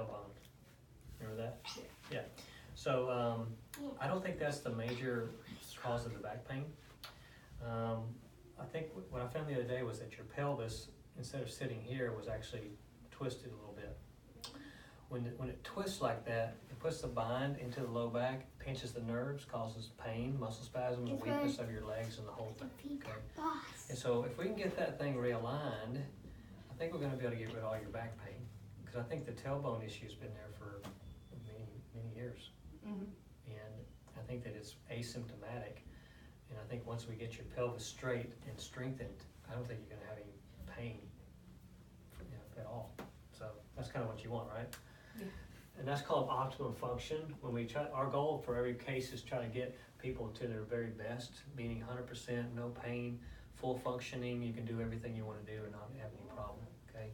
tailbone. Remember that? Yeah. So I don't think that's the major cause of the back pain. I think what I found the other day was that your pelvis, instead of sitting here, was actually twisted a little bit. When it twists like that, it puts the bind into the low back, pinches the nerves, causes pain, muscle spasms, weakness of your legs, and the whole thing. Okay. And so if we can get that thing realigned, I think we're going to be able to get rid of all your back pain. Because I think the tailbone issue's been there for many years. Mm-hmm. And I think that it's asymptomatic. And I think once we get your pelvis straight and strengthened, I don't think you're going to have any pain at all. So that's kind of what you want, right? Yeah. And that's called optimum function. When we try, our goal for every case is try to get people to their very best, meaning 100%, no pain, full functioning. You can do everything you want to do and not have any problem. Okay.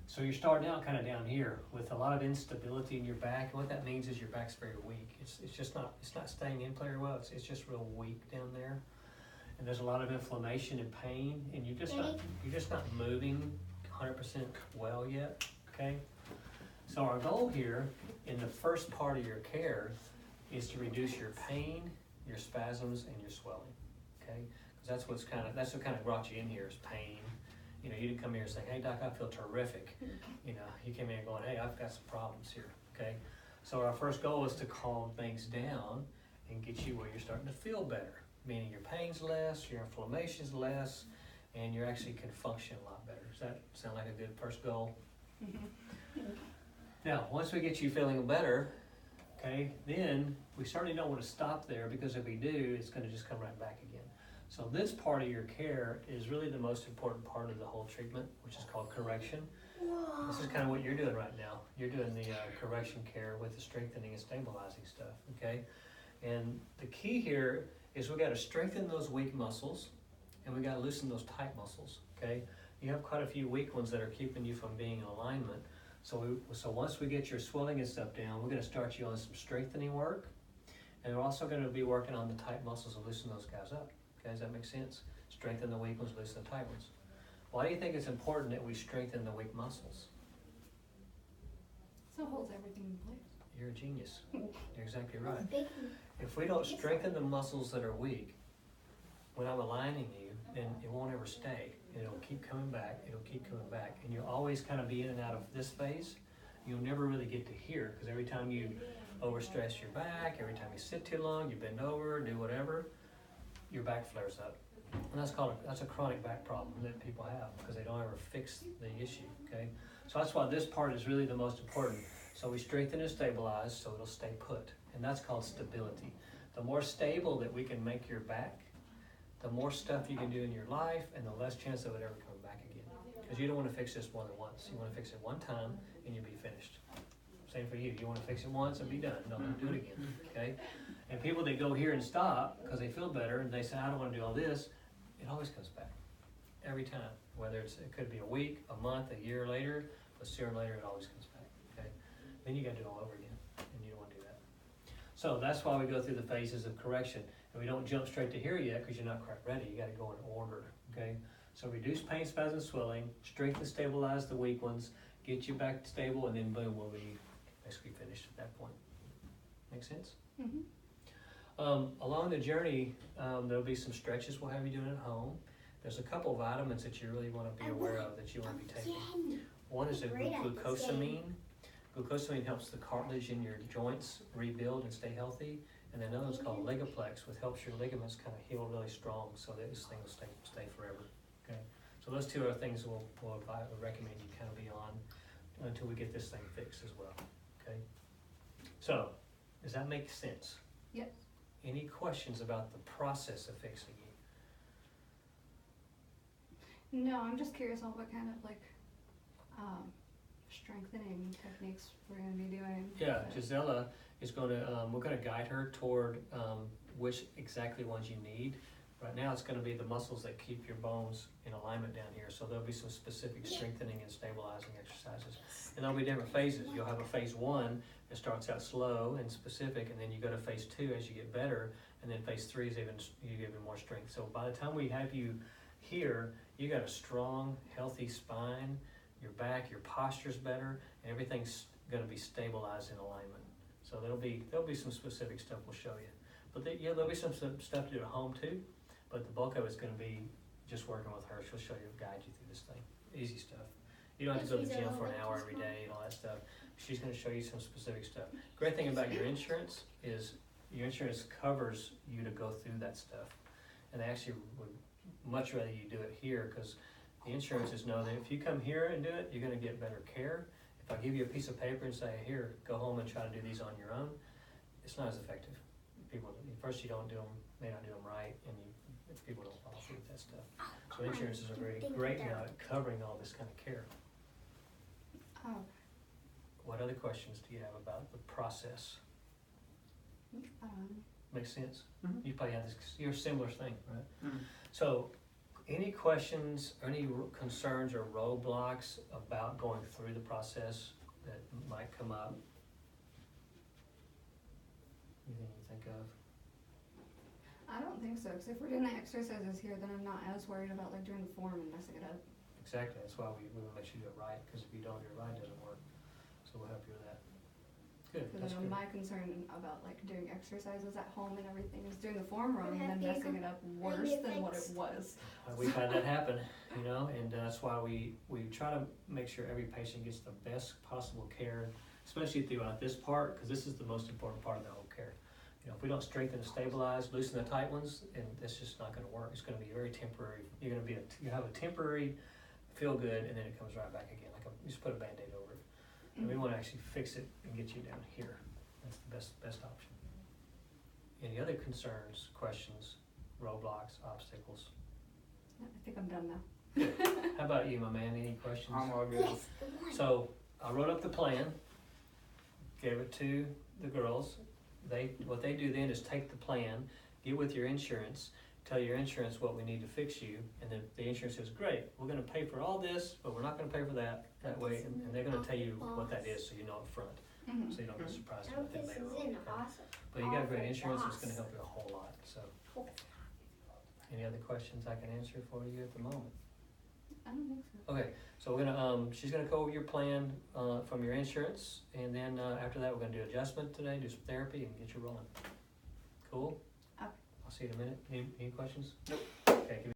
So you're starting out kind of down here with a lot of instability in your back. And what that means is your back's very weak. It's just not staying in very well. It's just real weak down there. And there's a lot of inflammation and pain, and you're just not moving 100% well yet. Okay. So our goal here in the first part of your care is to reduce your pain, your spasms, and your swelling. Okay. Because that's what kind of brought you in here is pain. You know, you didn't come here saying, "Hey doc, I feel terrific." You know, you came in going, "Hey, I've got some problems here." Okay. So our first goal is to calm things down and get you where you're starting to feel better. Meaning your pain's less, your inflammation's less, and you actually can function a lot better. Does that sound like a good first goal? Mm-hmm. Now, once we get you feeling better, okay, then we certainly don't want to stop there, because if we do, it's going to just come right back again. So this part of your care is really the most important part of the whole treatment, which is called correction. This is kind of what you're doing right now. You're doing the correction care with the strengthening and stabilizing stuff, okay? And the key here is we got to strengthen those weak muscles, and we got to loosen those tight muscles, okay? You have quite a few weak ones that are keeping you from being in alignment. So once we get your swelling and stuff down, we're going to start you on some strengthening work, and we're also going to be working on the tight muscles and loosen those guys up. Okay, does that make sense? Strengthen the weak ones, loosen the tight ones. Why do you think it's important that we strengthen the weak muscles? So it holds everything in place. You're a genius. You're exactly right. If we don't strengthen the muscles that are weak, when I'm aligning you, then it won't ever stay. It'll keep coming back, it'll keep coming back. And you'll always kind of be in and out of this phase. You'll never really get to here, because every time you overstress your back, every time you sit too long, you bend over, do whatever, your back flares up. And that's a chronic back problem that people have, because they don't ever fix the issue, okay? So that's why this part is really the most important. So we strengthen and stabilize so it'll stay put, and that's called stability. The more stable that we can make your back, the more stuff you can do in your life, and the less chance of it ever coming back again. Because you don't want to fix this more than once. You want to fix it one time and you'll be finished. Same for you. You want to fix it once and be done. Don't do it again, okay? And people that go here and stop because they feel better and they say, "I don't want to do all this," it always comes back. Every time. Whether it could be a week, a month, a year later, but sooner or later it always comes back, okay? Then you got to do it all over again, and you don't want to do that. So that's why we go through the phases of correction. And we don't jump straight to here yet because you're not quite ready. You got to go in order, okay? So reduce pain, spasm, swelling, strengthen, stabilize the weak ones, get you back stable, and then boom, we'll be basically finished at that point. Make sense? Mm-hmm. Along the journey, there'll be some stretches we'll have you doing at home. There's a couple vitamins that you really want to be aware of that you want to be taking. One is a glucosamine. Glucosamine helps the cartilage in your joints rebuild and stay healthy. And another one's called Ligaplex, which helps your ligaments kind of heal really strong so that this thing will stay forever. Okay, so those two are things we'll recommend you kind of be on until we get this thing fixed as well. Okay, so does that make sense? Yes. Any questions about the process of fixing you? No, I'm just curious on what kind of strengthening techniques we're going to be doing. Yeah, Gisela is going to, we're going to guide her toward which exactly ones you need. Right now it's going to be the muscles that keep your bones in alignment down here. So there'll be some specific strengthening and stabilizing exercises. And there'll be different phases. You'll have a phase 1 that starts out slow and specific, and then you go to phase 2 as you get better, and then phase 3 is you get even more strength. So by the time we have you here, you got a strong, healthy spine, your back, your posture's better, and everything's gonna be stabilized in alignment. So there'll be some specific stuff we'll show you. But there'll be some stuff to do at home too, but the bulk of it's gonna be just working with her. She'll show you, guide you through this thing, easy stuff. You don't have to go to the gym for an hour every day and all that stuff. She's gonna show you some specific stuff. Great thing about your insurance is your insurance covers you to go through that stuff. And they actually would much rather you do it here, cause the insurances know that if you come here and do it, you're gonna get better care. If I give you a piece of paper and say, here, go home and try to do these on your own, it's not as effective. People, first you don't do them, may not do them right, and people don't follow through with that stuff. So insurances are great now at covering all this kind of care. Oh, What other questions do you have about the process? Makes sense? Mhm. You probably have this, you're a similar thing, right? Mhm. So, any questions, or any concerns or roadblocks about going through the process that might come up? Anything you think of? I don't think so, because if we're doing the exercises here, then I'm not as worried about like doing the form and messing it up. Exactly, that's why we wanna make sure you do it right, because if you don't do it right, it doesn't work. So we'll help you with that. Good, Because that's I know good. my concern about like doing exercises at home and everything is doing the form wrong and then messing it up worse than what it was. We've had that happen, you know, and that's why we try to make sure every patient gets the best possible care, especially throughout this part, because this is the most important part of the whole care. You know, if we don't strengthen and stabilize, loosen the tight ones, and it's just not gonna work. It's gonna be very temporary. You're gonna you have a temporary feel good, and then it comes right back again, like you just put a Band-Aid over it. And we wanna actually fix it and get you down here. That's the best option. Any other concerns, questions, roadblocks, obstacles? I think I'm done now. How about you, my man? Any questions? I'm all good. So I wrote up the plan, gave it to the girls. What they do then is take the plan, get with your insurance, tell your insurance what we need to fix you, and then the insurance says, great, we're gonna pay for all this, but we're not gonna pay for that way, and they're gonna tell you what that is, so you know up front, so you don't get surprised Oh, about that this later is on. an okay? awesome. But you got great insurance, it's gonna help you a whole lot, so. Any other questions I can answer for you at the moment? I don't think so. Okay, so we're gonna, she's gonna go over your plan, from your insurance, and then, after that, we're gonna do adjustment today, do some therapy, and get you rolling. Cool? Okay. I'll see you in a minute. Any questions? Nope. Okay, give me